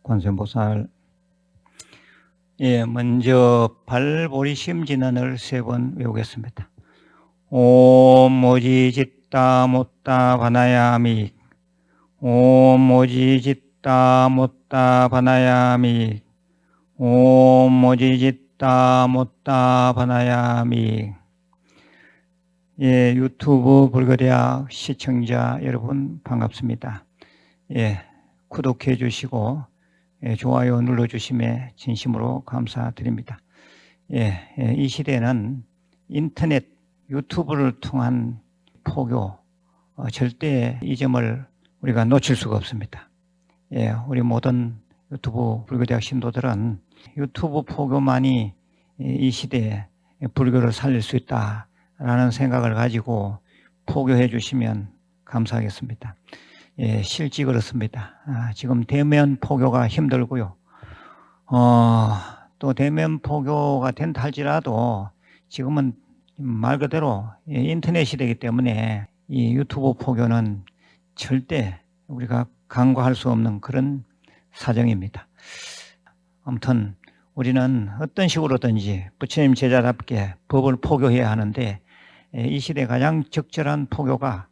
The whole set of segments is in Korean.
관세음보살. 먼저 발보리 심진언을 3번 외우겠습니다. 옴 모지짓다 못다 바나야미. 옴 모지짓다 못다 바나야미. 옴 모지짓다 못다 바나야미. 유튜브 불교대학 시청자 여러분 반갑습니다. 구독해 주시고 좋아요 눌러주심에 진심으로 감사드립니다. 이 시대는 인터넷 유튜브를 통한 포교, 절대 이 점을 우리가 놓칠 수가 없습니다. 우리 모든 유튜브 불교대학 신도들은 유튜브 포교만이 이 시대에 불교를 살릴 수 있다라는 생각을 가지고 포교해 주시면 감사하겠습니다. 실지 그렇습니다. 지금 대면 포교가 힘들고요. 또 대면 포교가 된다 할지라도 지금은 말 그대로 인터넷 시대이기 때문에 이 유튜브 포교는 절대 우리가 간과할 수 없는 그런 사정입니다. 아무튼 우리는 어떤 식으로든지 부처님 제자답게 법을 포교해야 하는데 이 시대에 가장 적절한 포교가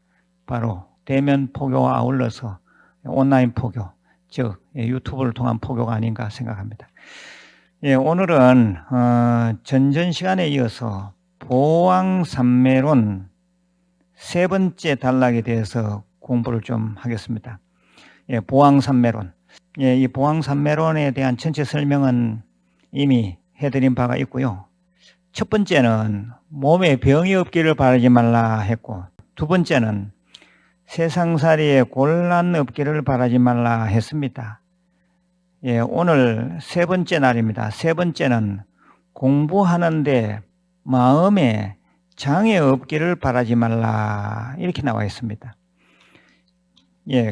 바로 대면 포교와 아울러서 온라인 포교, 즉 유튜브를 통한 포교가 아닌가 생각합니다. 오늘은 전전 시간에 이어서 보왕삼매론 3번째 단락에 대해서 공부를 좀 하겠습니다. 보왕삼매론. 이 보왕삼매론에 대한 전체 설명은 이미 해드린 바가 있고요. 첫 번째는 몸에 병이 없기를 바라지 말라 했고, 두 번째는 세상살이에 곤란 없기를 바라지 말라 했습니다. 오늘 3번째 날입니다. 3번째는 공부하는데 마음에 장애 없기를 바라지 말라 이렇게 나와 있습니다.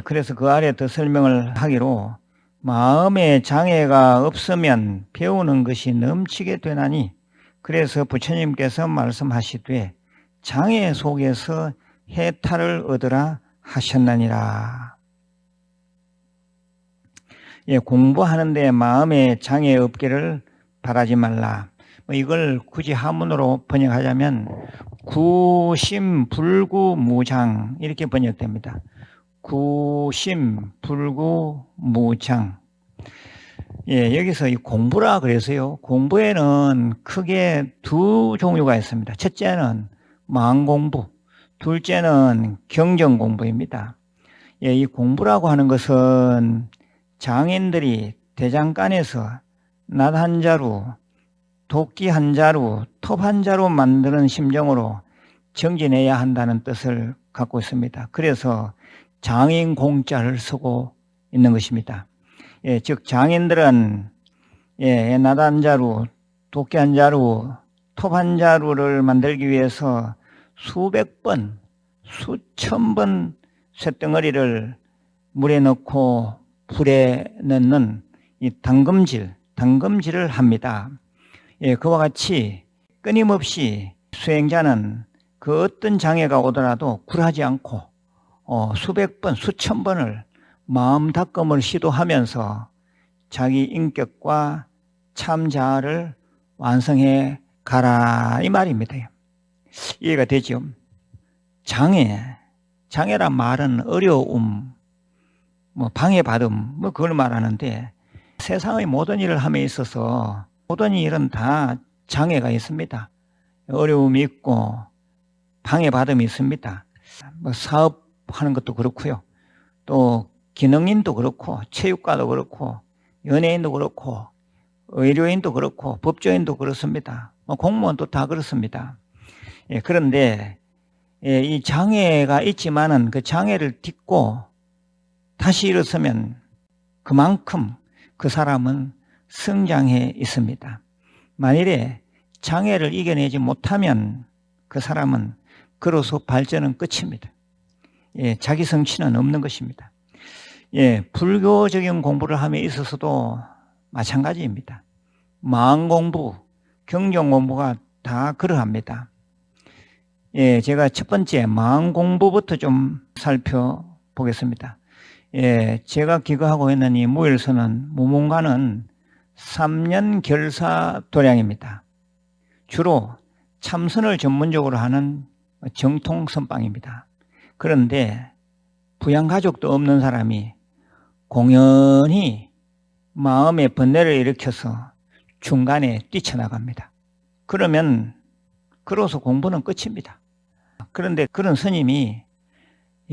그래서 그 아래 더 설명을 하기로 마음에 장애가 없으면 배우는 것이 넘치게 되나니 그래서 부처님께서 말씀하시되 장애 속에서 해탈을 얻으라 하셨느니라. 공부하는데 마음에 장애 없기를 바라지 말라. 이걸 굳이 한문으로 번역하자면 구심불구무장 이렇게 번역됩니다. 구심불구무장. 여기서 이 공부라 그래서요. 공부에는 크게 2 종류가 있습니다. 첫째는 마음공부, 둘째는 경전공부입니다. 이 공부라고 하는 것은 장인들이 대장간에서 낫 한 자루, 도끼 한 자루, 톱 한 자루 만드는 심정으로 정진해야 한다는 뜻을 갖고 있습니다. 그래서 장인 공자를 쓰고 있는 것입니다. 즉 장인들은 낫 한 자루, 도끼 한 자루, 톱 한 자루를 만들기 위해서 수백 번, 수천 번 쇳덩어리를 물에 넣고 불에 넣는 이 담금질을 합니다. 그와 같이 끊임없이 수행자는 그 어떤 장애가 오더라도 굴하지 않고 수백 번, 수천 번을 마음 닦음을 시도하면서 자기 인격과 참자아를 완성해 가라 이 말입니다. 이해가 되죠? 장애란 말은 어려움, 방해받음, 그걸 말하는데 세상의 모든 일을 함에 있어서 모든 일은 다 장애가 있습니다. 어려움이 있고 방해받음이 있습니다. 사업하는 것도 그렇고요. 또 기능인도 그렇고 체육가도 그렇고 연예인도 그렇고 의료인도 그렇고 법조인도 그렇습니다. 공무원도 다 그렇습니다. 그런데 이 장애가 있지만은 그 장애를 딛고 다시 일어서면 그만큼 그 사람은 성장해 있습니다. 만일에 장애를 이겨내지 못하면 그 사람은 그로서 발전은 끝입니다. 자기 성취는 없는 것입니다. 불교적인 공부를 함에 있어서도 마찬가지입니다. 마음 공부, 경전 공부가 다 그러합니다. 제가 첫 번째 마음 공부부터 좀 살펴보겠습니다. 제가 기거하고 있는 이 무일선은, 무문관은 3년 결사 도량입니다. 주로 참선을 전문적으로 하는 정통 선방입니다. 그런데 부양가족도 없는 사람이 공연히 마음의 번뇌를 일으켜서 중간에 뛰쳐나갑니다. 그러면 그로서 공부는 끝입니다. 그런데 그런 스님이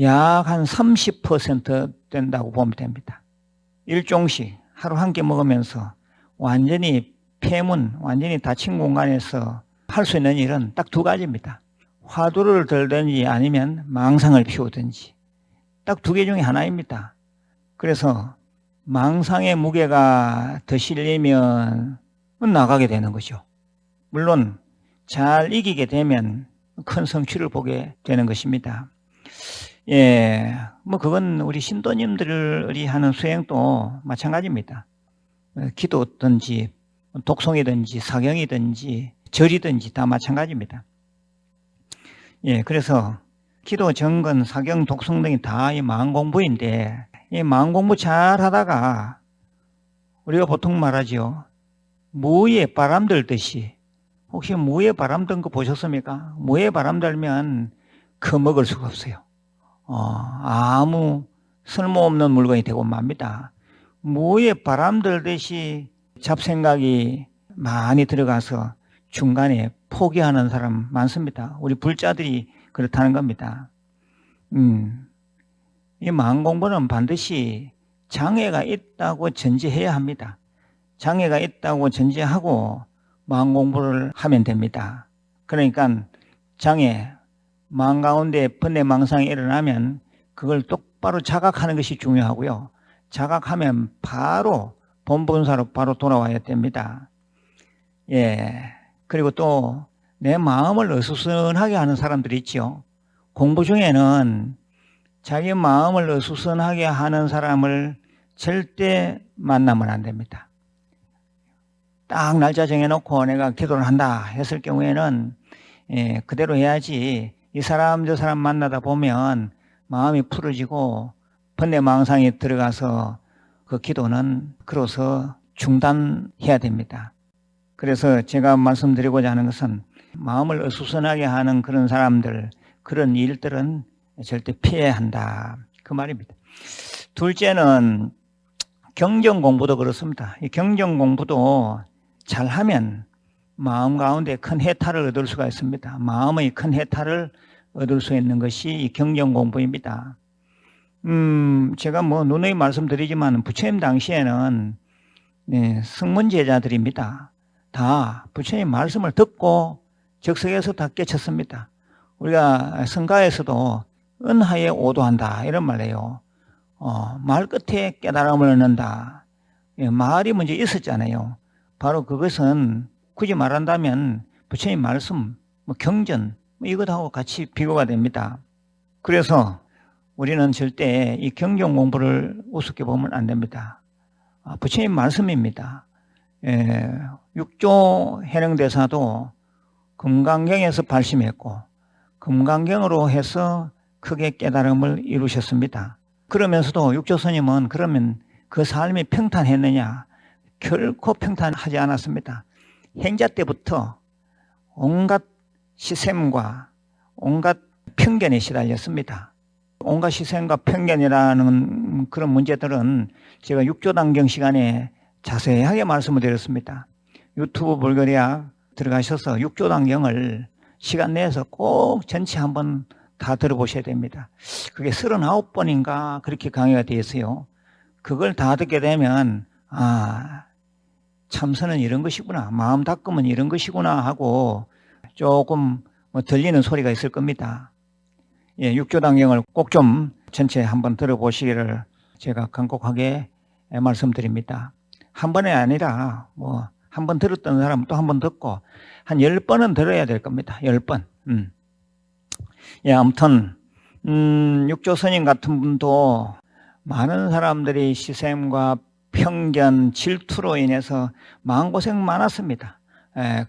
약 한 30% 된다고 보면 됩니다. 일종씩 하루 한 끼 먹으면서 완전히 폐문, 완전히 닫힌 공간에서 할 수 있는 일은 딱 두 가지입니다. 화두를 들든지 아니면 망상을 피우든지 딱 두 개 중에 하나입니다. 그래서 망상의 무게가 더 실리면 나가게 되는 거죠. 물론 잘 이기게 되면 큰 성취를 보게 되는 것입니다. 그건 우리 신도님들이 하는 수행도 마찬가지입니다. 기도든지 독송이든지 사경이든지 절이든지 다 마찬가지입니다. 그래서 기도, 정건, 사경, 독송 등이 다 이 마음 공부인데, 이 마음 공부 잘 하다가 우리가 보통 말하죠. 무에 바람 들듯이, 혹시 무에 바람 든 거 보셨습니까? 무에 바람 들면 커먹을 수가 없어요. 아무 쓸모없는 물건이 되고 맙니다. 무에 바람 들듯이 잡생각이 많이 들어가서 중간에 포기하는 사람 많습니다. 우리 불자들이 그렇다는 겁니다. 이 마음 공부는 반드시 장애가 있다고 전제해야 합니다. 장애가 있다고 전제하고 마음 공부를 하면 됩니다. 그러니까 장애, 마음 가운데 번뇌 망상이 일어나면 그걸 똑바로 자각하는 것이 중요하고요. 자각하면 바로 본분사로 바로 돌아와야 됩니다. 그리고 또 내 마음을 어수선하게 하는 사람들이 있죠. 공부 중에는 자기 마음을 어수선하게 하는 사람을 절대 만나면 안 됩니다. 딱 날짜 정해놓고 내가 기도를 한다 했을 경우에는 그대로 해야지. 이 사람 저 사람 만나다 보면 마음이 풀어지고 번뇌 망상이 들어가서 그 기도는 그로서 중단해야 됩니다. 그래서 제가 말씀드리고자 하는 것은 마음을 어수선하게 하는 그런 사람들, 그런 일들은 절대 피해야 한다, 그 말입니다. 둘째는 경전 공부도 그렇습니다. 이 경전 공부도 잘하면 마음 가운데 큰 해탈을 얻을 수가 있습니다. 마음의 큰 해탈을 얻을 수 있는 것이 이 경전 공부입니다. 제가 누누이 말씀드리지만 부처님 당시에는 성문 제자들입니다. 다 부처님 말씀을 듣고 적석에서 다 깨쳤습니다. 우리가 성가에서도 은하에 오도한다 이런 말이에요. 말 끝에 깨달음을 얻는다. 말이 먼저 있었잖아요. 바로 그것은 굳이 말한다면 부처님 말씀, 경전 이것하고 같이 비교가 됩니다. 그래서 우리는 절대 이 경전 공부를 우습게 보면 안 됩니다. 부처님 말씀입니다. 육조 해능대사도 금강경에서 발심했고 금강경으로 해서 크게 깨달음을 이루셨습니다. 그러면서도 육조스님은 그러면 그 삶이 평탄했느냐? 결코 평탄하지 않았습니다. 행자 때부터 온갖 시샘과 온갖 편견에 시달렸습니다. 온갖 시샘과 편견이라는 그런 문제들은 제가 육조단경 시간에 자세하게 말씀을 드렸습니다. 유튜브 불교대학 들어가셔서 육조단경을 시간 내서 꼭 전체 한번 다 들어보셔야 됩니다. 그게 39번인가 그렇게 강의가 되어 있어요. 그걸 다 듣게 되면 참선은 이런 것이구나, 마음 닦으면 이런 것이구나 하고 조금 들리는 소리가 있을 겁니다. 육조단경을 꼭 좀 전체 한번 들어보시기를 제가 간곡하게 말씀드립니다. 한 번에 아니라 한 번 들었던 사람은 또 한 번 듣고 한 10번은 들어야 될 겁니다. 10번. 아무튼 육조스님 같은 분도 많은 사람들이 시샘과 편견, 질투로 인해서 마음고생 많았습니다.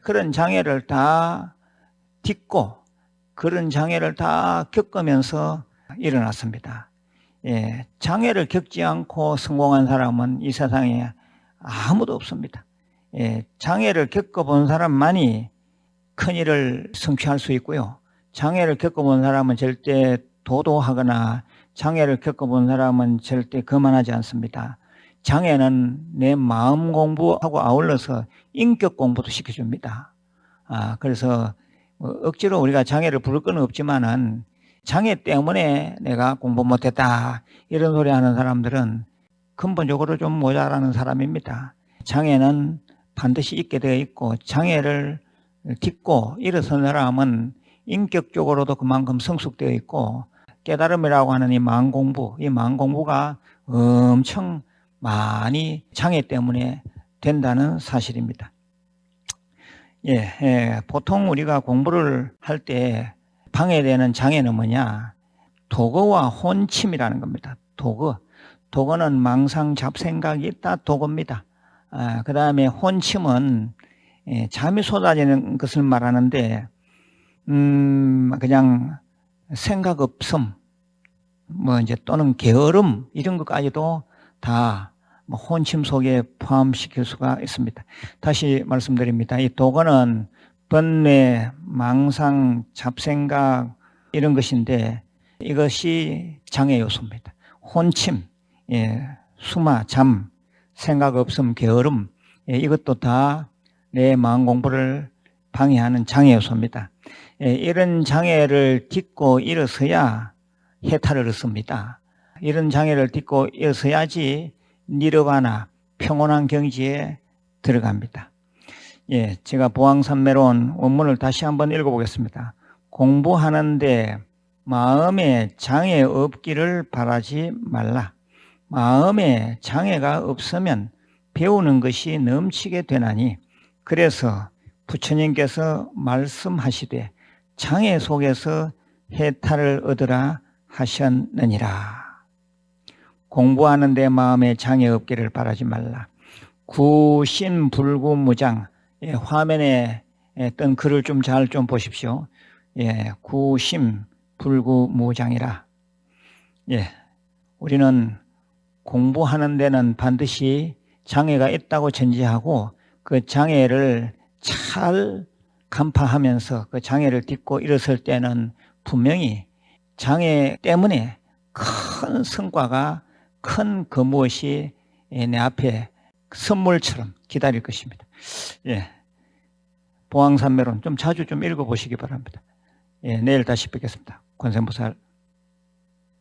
그런 장애를 다 딛고 그런 장애를 다 겪으면서 일어났습니다. 장애를 겪지 않고 성공한 사람은 이 세상에 아무도 없습니다. 장애를 겪어본 사람만이 큰일을 성취할 수 있고요. 장애를 겪어본 사람은 절대 도도하거나 장애를 겪어본 사람은 절대 거만하지 않습니다. 장애는 내 마음 공부하고 아울러서 인격 공부도 시켜줍니다. 그래서 억지로 우리가 장애를 부를 건 없지만은 장애 때문에 내가 공부 못했다 이런 소리 하는 사람들은 근본적으로 좀 모자라는 사람입니다. 장애는 반드시 있게 되어 있고 장애를 딛고 일어선 사람은 인격적으로도 그만큼 성숙되어 있고 깨달음이라고 하는 이 마음 공부가 엄청 많이 장애 때문에 된다는 사실입니다. 보통 우리가 공부를 할 때 방해되는 장애는 뭐냐? 도거와 혼침이라는 겁니다. 도거는 망상 잡생각이 있다 도거입니다. 그 다음에 혼침은 잠이 쏟아지는 것을 말하는데 그냥 생각 없음 또는 게으름 이런 것까지도 다 혼침 속에 포함시킬 수가 있습니다. 다시 말씀드립니다. 이 도거는 번뇌, 망상, 잡생각 이런 것인데 이것이 장애 요소입니다. 혼침, 수마, 잠, 생각 없음, 게으름 이것도 다 내 마음 공부를 방해하는 장애 요소입니다. 이런 장애를 딛고 일어서야 해탈을 얻습니다. 이런 장애를 딛고 일어서야지 니르바나 평온한 경지에 들어갑니다. 제가 보왕산매론 원문을 다시 한번 읽어보겠습니다. 공부하는데 마음에 장애 없기를 바라지 말라. 마음에 장애가 없으면 배우는 것이 넘치게 되나니 그래서 부처님께서 말씀하시되 장애 속에서 해탈을 얻으라 하셨느니라. 공부하는 데 마음에 장애 없기를 바라지 말라. 구신불구무장. 화면에 뜬 글을 좀 잘 보십시오. 구심불구무장이라. 우리는 공부하는 데는 반드시 장애가 있다고 전제하고 그 장애를 잘 간파하면서 그 장애를 딛고 일어설 때는 분명히 장애 때문에 큰 성과가 큰 그 무엇이 내 앞에 선물처럼 기다릴 것입니다. 보왕산매론 좀 자주 좀 읽어보시기 바랍니다. 내일 다시 뵙겠습니다. 관세음보살